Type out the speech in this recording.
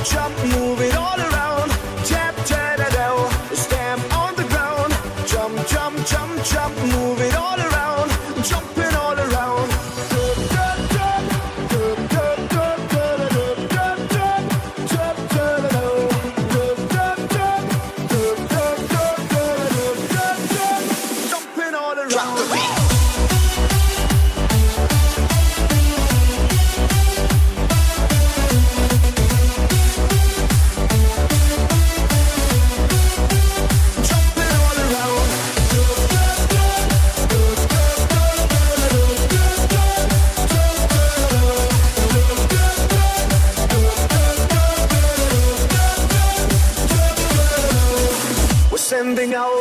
jump, move it all around. Tap, ta-da-dow, stamp on the ground. Jump, jump, jump, jump, move it all around. Jumping all around. Jumping all around. Drop the beat. Sending out